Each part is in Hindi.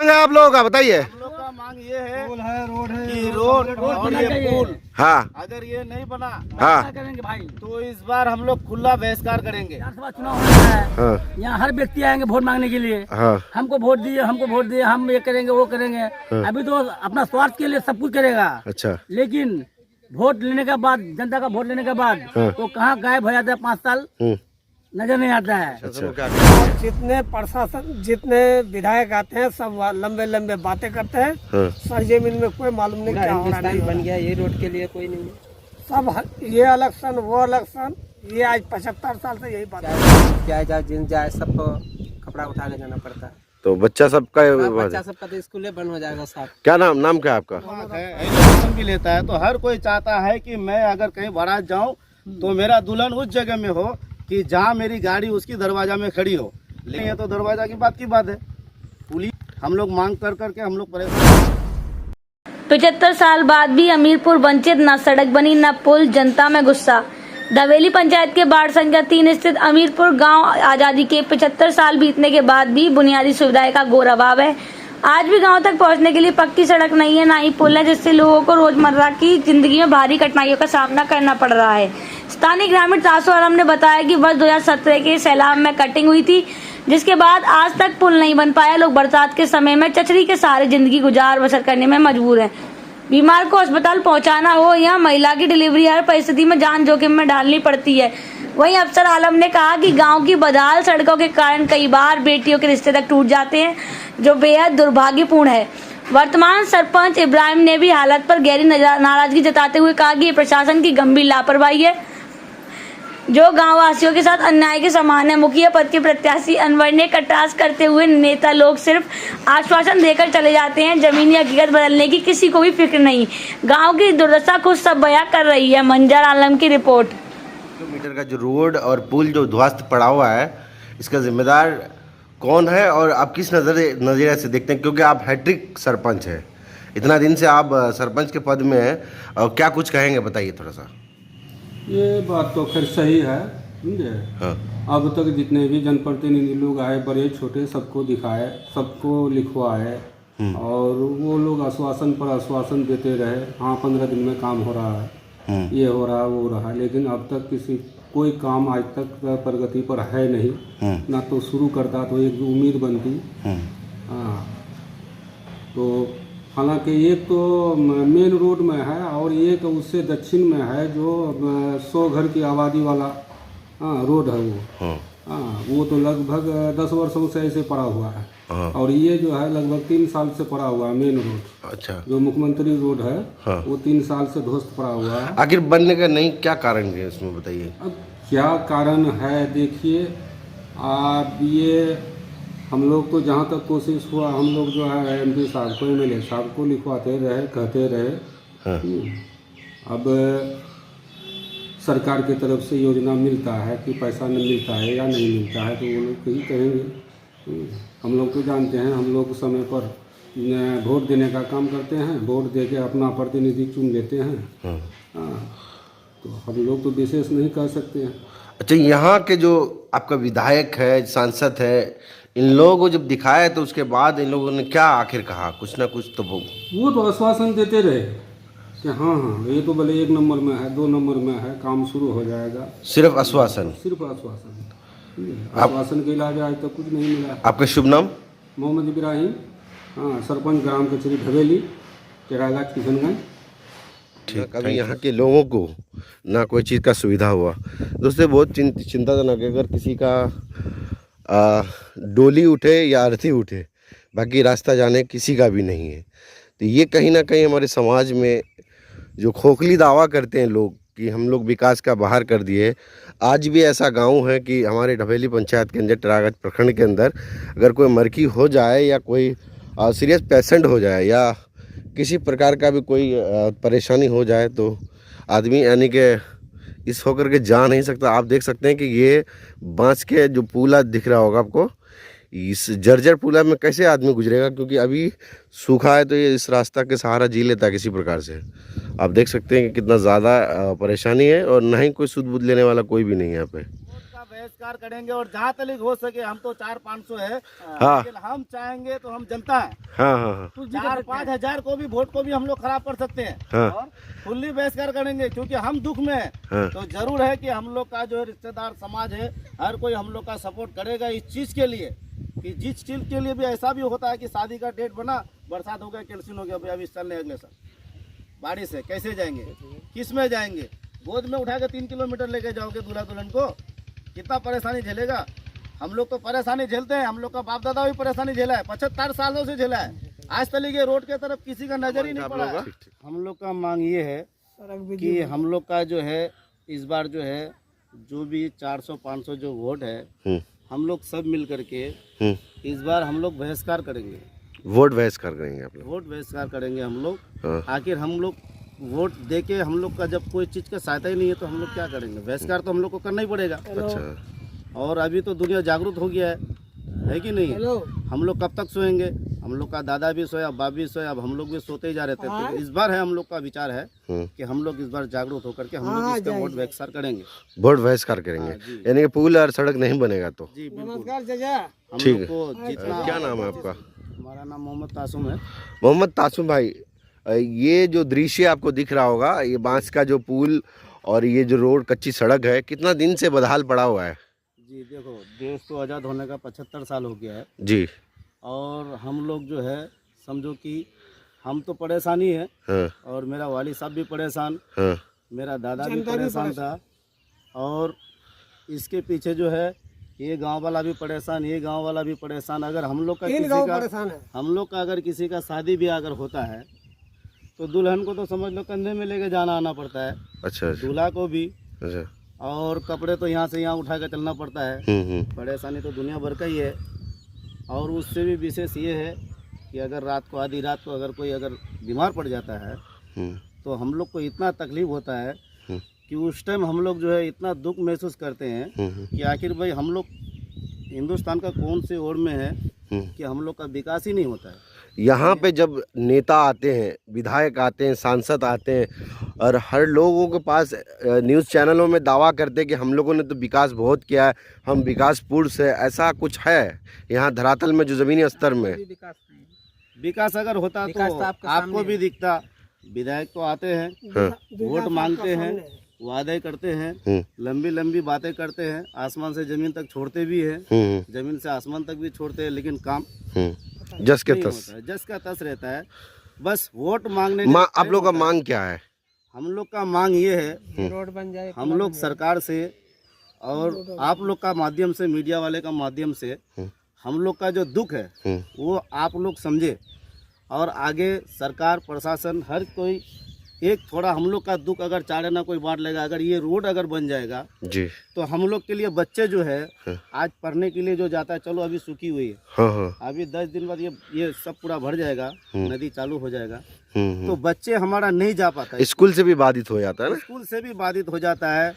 है आप लोगों का, बताइए। हम लोग का मांग ये है, रोड है कि रोड और ये पुल हाँ अगर ये नहीं बना हाँ करेंगे भाई। तो इस बार हम लोग खुला बहिष्कार करेंगे। विधानसभा चुनाव हो रहा है, हाँ यहाँ हर व्यक्ति आएंगे वोट मांगने के लिए। हाँ हमको वोट दिए, हम ये करेंगे वो करेंगे। अभी तो अपना स्वार्थ के लिए सब कुछ करेगा, अच्छा लेकिन वोट लेने के बाद, जनता का वोट लेने के बाद वो कहाँ गायब हो जाता है, 5 साल नजर नहीं आता है। अच्छा जितने प्रशासन, जितने विधायक आते हैं सब लंबे लंबे बातें करते हैं। हाँ सर जमीन में कोई मालूम नहीं क्या हो रहा है। बन गया ये रोड के लिए कोई नहीं। सब ये इलेक्शन वो इलेक्शन, ये आज 75 साल से यही बात है। क्या जाए जिन जाए सबको कपड़ा उठा के जाना पड़ता है। तो बच्चा सबका बच्चा सबका तो स्कूल बंद हो जाएगा साहब। क्या नाम क्या है आपका? एजुकेशन भी लेता है, तो हर कोई चाहता है कि मैं अगर कहीं बारात जाऊं तो मेरा दुल्हन उस जगह में हो कि जहां मेरी गाड़ी उसकी दरवाजा में खड़ी हो। लेकिन ये तो दरवाजा की बात है। पुलिस हम लोग मांग कर करके हम लोग परेशान। 75 साल बाद भी हमीरपुर वंचित, न सड़क बनी न पुल, जनता में गुस्सा। धवेली पंचायत के वार्ड संख्या 3 स्थित अमीरपुर गांव आजादी के 75 साल बीतने के बाद भी बुनियादी सुविधाएं का घोर अभाव है। आज भी गांव तक पहुंचने के लिए पक्की सड़क नहीं है, ना ही पुल है, जिससे लोगों को रोजमर्रा की जिंदगी में भारी कठिनाइयों का सामना करना पड़ रहा है। स्थानीय ग्रामीण तासो आलम ने बताया कि वर्ष 2017 के सैलाब में कटिंग हुई थी, जिसके बाद आज तक पुल नहीं बन पाया। लोग बरसात के समय में चचरी के सहारे जिंदगी गुजार बसर करने में मजबूर हैं। बीमार को अस्पताल पहुंचाना हो या महिला की डिलीवरी, हर परिस्थिति में जान जोखिम में डालनी पड़ती है। वहीं अफसर आलम ने कहा कि गांव की बदहाल सड़कों के कारण कई बार बेटियों के रिश्ते तक टूट जाते हैं, जो बेहद दुर्भाग्यपूर्ण है। वर्तमान सरपंच इब्राहिम ने भी हालत पर गहरी नाराजगी जताते हुए कहा कि ये प्रशासन की गंभीर लापरवाही है, जो गांव वासियों के साथ अन्याय के समान है। मुखिया पद के प्रत्याशी अनवर ने कटाक्ष करते हुए नेता लोग सिर्फ आश्वासन देकर चले जाते हैं, जमीनी हकीकत बदलने की किसी को भी फिक्र नहीं। गांव की दुर्दशा खुद सब बयां कर रही है। मंजर आलम की रिपोर्ट। किलोमीटर का जो रोड और पुल जो ध्वस्त पड़ा हुआ है, इसका जिम्मेदार कौन है और आप किस नजरिए से देखते हैं? क्योंकि आप हैट्रिक सरपंच हैं, इतना दिन से आप सरपंच के पद में हैं, और क्या कुछ कहेंगे, बताइए थोड़ा सा। ये बात तो खैर सही है, समझे। हाँ अब तक जितने भी जनप्रतिनिधि लोग आए, बड़े छोटे, सबको दिखाए, सबको लिखवाए, और वो लोग आश्वासन पर आश्वासन देते रहे। हाँ 15 दिन में काम हो रहा है, ये हो रहा है, वो हो रहा है, लेकिन अब तक कोई काम आज तक प्रगति पर है नहीं। ना तो शुरू करता तो एक उम्मीद बनती। हाँ, तो हालांकि एक तो मेन रोड में है और एक उससे दक्षिण में है, जो 100 घर की आबादी वाला रोड है वो। वो तो लगभग 10 वर्षों से ऐसे पड़ा हुआ है। और ये जो है लगभग 3 साल से पड़ा हुआ है मेन रोड। अच्छा, जो मुख्यमंत्री रोड है वो 3 साल से ध्वस्त पड़ा हुआ है। आखिर बनने का नहीं क्या कारण है इसमें, बताइए। अब क्या कारण है, देखिए आप, ये हम लोग तो जहाँ तक कोशिश हुआ, हम लोग जो है MP साहब को, MLA साहब को लिखवाते रहे, कहते रहे। अब सरकार की तरफ से योजना मिलता है कि पैसा नहीं मिलता है या नहीं मिलता है, तो वो लोग यही कहेंगे। हम लोग तो जानते हैं, हम लोग समय पर वोट देने का काम करते हैं, वोट दे के अपना प्रतिनिधि चुन लेते हैं। तो हम लोग तो विशेष नहीं कह सकते हैं। अच्छा, यहाँ के जो आपका विधायक है, सांसद है, इन लोगों को जब दिखाया तो उसके बाद इन लोगों ने क्या आखिर कहा? कुछ ना कुछ तो वो तो आश्वासन देते रहे कि हाँ ये तो भले 1 नंबर में है, 2 नंबर में है, काम शुरू हो जाएगा। सिर्फ आश्वासन, सिर्फ आश्वासन। आश्वासन के इलावा आज तक कुछ नहीं मिला। आपका शुभ नाम? मोहम्मद इब्राहिम, सरपंच ग्राम कचहरी धवेली, केराला, किशनगंज। ठीक। अभी यहाँ के लोगों को ना कोई चीज़ का सुविधा हुआ, दोस्तों बहुत चिंताजनक है। अगर किसी का डोली उठे या अर्थी उठे, बाकी रास्ता जाने किसी का भी नहीं है, तो ये कहीं ना कहीं हमारे समाज में जो खोखली दावा करते हैं लोग कि हम लोग विकास का बाहर कर दिए। आज भी ऐसा गांव है कि हमारे धवेली पंचायत के अंदर, टरागढ़ प्रखंड के अंदर, अगर कोई मरकी हो जाए या कोई सीरियस पेशेंट हो जाए या किसी प्रकार का भी कोई परेशानी हो जाए, तो आदमी यानी कि इस होकर के जा नहीं सकता। आप देख सकते हैं कि ये बांस के जो पुला दिख रहा होगा आपको, इस जर्जर पुला में कैसे आदमी गुजरेगा, क्योंकि अभी सूखा है, तो ये इस रास्ता के सहारा जी लेता है किसी प्रकार से। आप देख सकते हैं कि कितना ज़्यादा परेशानी है, और ना ही कोई सुध बुध लेने वाला कोई भी नहीं है यहाँ पे। का बहस बहिष्कार करेंगे। और जहाँ तक हो सके, हम तो 400-500 है, हाँ लेकिन हम चाहेंगे तो हम जनता है, हाँ हाँ हाँ 4-5 हजार को भी वोट को भी हम लोग खराब कर सकते हैं। हाँ। और फुल्ली बहिष्कार करेंगे, क्योंकि हम दुख में है। हाँ। तो जरूर है कि हम लोग का जो है रिश्तेदार समाज है, हर कोई हम लोग का सपोर्ट करेगा इस चीज के लिए, कि जिस चीज के लिए भी ऐसा भी होता है कि शादी का डेट बना, बरसात हो गया, कैल्सिन हो गया, भैया अभी इस साल नहीं अगले साल बारिश है, कैसे जाएंगे, किस में जाएंगे, गोद में उठा के 3 किलोमीटर लेके जाओगे दूल्हा दुल्हन को, कितना परेशानी झेलेगा। हम लोग तो परेशानी झेलते हैं, हम लोग का बाप दादा भी परेशानी झेला है, 75 सालों से झेला है, आज तक ये रोड के तरफ किसी का नजर ही नहीं पड़ा है। हम लोग का मांग ये है कि हम लोग का जो है इस बार जो है जो भी 400-500 जो वोट है, हम लोग सब मिल करके इस बार हम लोग बहिष्कार करेंगे, वोट बहिष्कार करेंगे आप लोग? वोट बहिष्कार करेंगे हम लोग। हाँ। आखिर हम लोग वोट दे के हम लोग का जब कोई चीज़ का सहायता ही नहीं है तो हम लोग क्या करेंगे, बहिष्कार तो हम लोग को करना ही पड़ेगा। अच्छा। और अभी तो दुनिया जागरूक हो गया है कि नहीं? हम लोग कब तक सोएंगे, हम लोग का दादा भी सोया, बाप भी सोया, अब हम लोग भी सोते ही जा रहे थे। तो इस बार है हम लोग का विचार है कि हम लोग इस बार जागरूक होकर के हम लोग इसका वोट बहिष्कार करेंगे, वोट बहिष्कार करेंगे, यानी कि पुल और सड़क नहीं बनेगा तो? जी बिल्कुल। नमस्कार हम ठीक लोग को जितना, क्या नाम है आपका? हमारा नाम मोहम्मद तासुम है। मोहम्मद तासुम भाई, ये जो दृश्य आपको दिख रहा होगा, ये बांस का जो पुल और ये जो रोड कच्ची सड़क है, कितना दिन से बदहाल पड़ा हुआ है? जी देखो, देश तो आज़ाद होने का 75 साल हो गया है जी। और हम लोग जो है समझो कि हम तो परेशानी है, हाँ और मेरा वाली साहब भी परेशान, हाँ मेरा दादा भी परेशान था, और इसके पीछे जो है ये गांव वाला भी परेशान, ये गांव वाला भी परेशान। अगर हम लोग का हम लोग का अगर किसी का शादी भी अगर होता है तो दुल्हन को तो समझ लो कंधे में लेके जाना आना पड़ता है, अच्छा दूल्हा को भी, अच्छा। और कपड़े तो यहाँ से यहाँ उठा कर चलना पड़ता है। परेशानी तो दुनिया भर का ही है। और उससे भी विशेष ये है कि अगर रात को आधी रात को अगर कोई अगर बीमार पड़ जाता है तो हम लोग को इतना तकलीफ होता है कि उस टाइम हम लोग जो है इतना दुख महसूस करते हैं कि आखिर भाई हम लोग हिंदुस्तान का कौन से ओर में है कि हम लोग का विकास ही नहीं होता है। यहाँ पे जब नेता आते हैं, विधायक आते हैं, सांसद आते हैं और हर लोगों के पास न्यूज़ चैनलों में दावा करते हैं कि हम लोगों ने तो विकास बहुत किया है, हम विकास पुरुष है, ऐसा कुछ है यहाँ धरातल में जो ज़मीनी स्तर में? विकास अगर होता तो आपको भी दिखता। विधायक तो आते हैं, वोट मांगते हैं, वादे करते हैं, लंबी लंबी बातें करते हैं, आसमान से जमीन तक छोड़ते भी हैं, जमीन से आसमान तक भी छोड़ते हैं, लेकिन काम जस के नहीं तस। होता है, जस का तस रहता है। बस वोट मांगने आप लोग का मांग क्या है? हम लोग का मांग ये है, रोड बन जाए, हम लोग सरकार से और आप लोग का माध्यम से, मीडिया वाले का माध्यम से हम लोग का जो दुख है वो आप लोग समझे, और आगे सरकार प्रशासन हर कोई एक थोड़ा हम लोग का दुख अगर चारे ना कोई बांट लेगा। अगर ये रोड अगर बन जाएगा जी तो हम लोग के लिए बच्चे जो है आज पढ़ने के लिए जो जाता है, चलो अभी सूखी हुई है, अभी 10 दिन बाद ये सब पूरा भर जाएगा, नदी चालू हो जाएगा, तो बच्चे हमारा नहीं जा पाता, स्कूल से भी बाधित हो जाता है ना? स्कूल से भी बाधित हो जाता है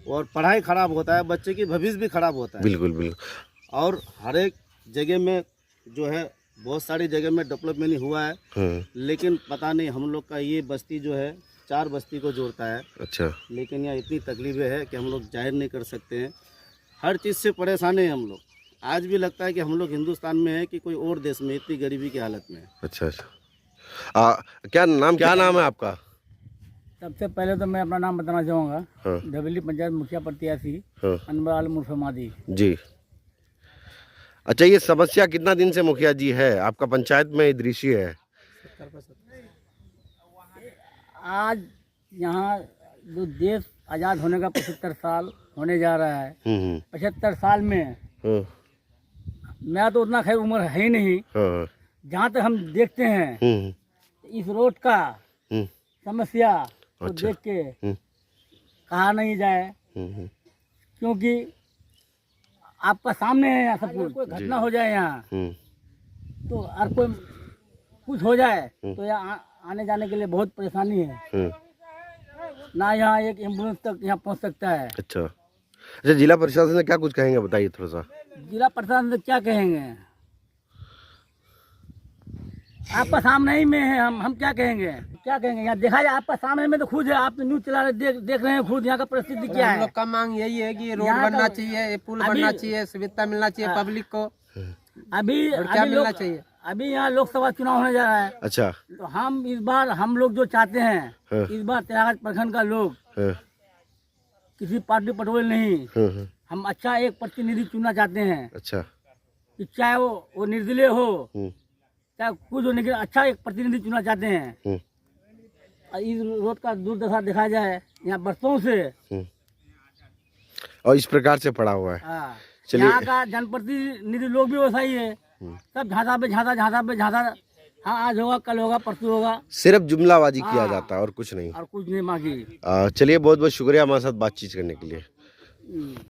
और पढ़ाई खराब होता है, बच्चे की भविष्य भी खराब होता है। बिल्कुल बिल्कुल। और हर एक जगह में जो है बहुत सारी जगह में डेवलपमेंट हुआ है, लेकिन पता नहीं हम लोग का ये बस्ती जो है 4 बस्ती को जोड़ता है। अच्छा। लेकिन यहाँ इतनी तकलीफें है कि हम लोग जाहिर नहीं कर सकते हैं, हर चीज़ से परेशान है हम लोग। आज भी लगता है कि हम लोग हिंदुस्तान में है कि कोई और देश में, इतनी गरीबी की हालत में है। अच्छा अच्छा। क्या नाम है आपका? सबसे पहले तो मैं अपना नाम बताना चाहूँगा, धवेली पंचायत मुखिया प्रत्याशी अनवर आलम उर्फ मादी जी। अच्छा, ये समस्या कितना दिन से मुखिया जी है आपका पंचायत में ये दृश्य है? आज यहाँ जो देश आज़ाद होने का 75 साल होने जा रहा है, 75 साल में मैं तो उतना खैर उम्र है ही नहीं, जहाँ तक हम देखते हैं इस रोड का समस्या को देख के कहा नहीं जाए, क्योंकि आपका सामने है यहाँ सब कुछ। कोई घटना हो जाए यहाँ तो हर कोई कुछ हो जाए तो यहाँ आने जाने के लिए बहुत परेशानी है, ना यहाँ एक एम्बुलेंस तक यहाँ पहुँच सकता है। अच्छा अच्छा। जिला प्रशासन से क्या कुछ कहेंगे, बताइए थोड़ा सा। जिला प्रशासन से क्या कहेंगे, आपका सामने ही में है, हम क्या कहेंगे। क्या कहेंगे, यहाँ देखा जाए आपका सामने में तो खुद है, आप तो न्यूज चला रहे देख रहे हैं खुद यहाँ का परिस्थिति क्या हम है। लोग का मांग यही है कि रोड यहाँ का- बनना चाहिए, पुल अभी- बनना चाहिए, सुविधा मिलना चाहिए पब्लिक को। अभी और क्या अभी मिलना लोग- चाहिए? अभी यहाँ लोकसभा चुनाव होने जा रहा है, अच्छा। तो हम इस बार हम लोग जो चाहते हैं हाँ। इस बार तेरागढ़ प्रखंड का लोग हाँ, किसी पार्टी पटोल नहीं, हाँ, हाँ, हम अच्छा एक प्रतिनिधि चुनना चाहते हैं अच्छा। कि चाहे वो निर्दलीय हो हम्म, चाहे कुछ हो, लेकिन अच्छा एक प्रतिनिधि चुनना चाहते हैं। हम्म, और इस रोड का दुर्दशा देखा जाए यहाँ बरसों से, हम्म। और इस प्रकार से पड़ा हुआ है। हाँ, चलिए। यहाँ का जनप्रतिनिधि लोग भी वैसा ही है, सब झांसा पे झांसा, झांसा पे झांसा, हाँ आज होगा कल होगा परसों होगा, सिर्फ जुमलाबाजी किया हाँ। जाता है और कुछ नहीं। और कुछ नहीं मांगी। चलिए, बहुत बहुत शुक्रिया हमारे साथ बातचीत करने के लिए।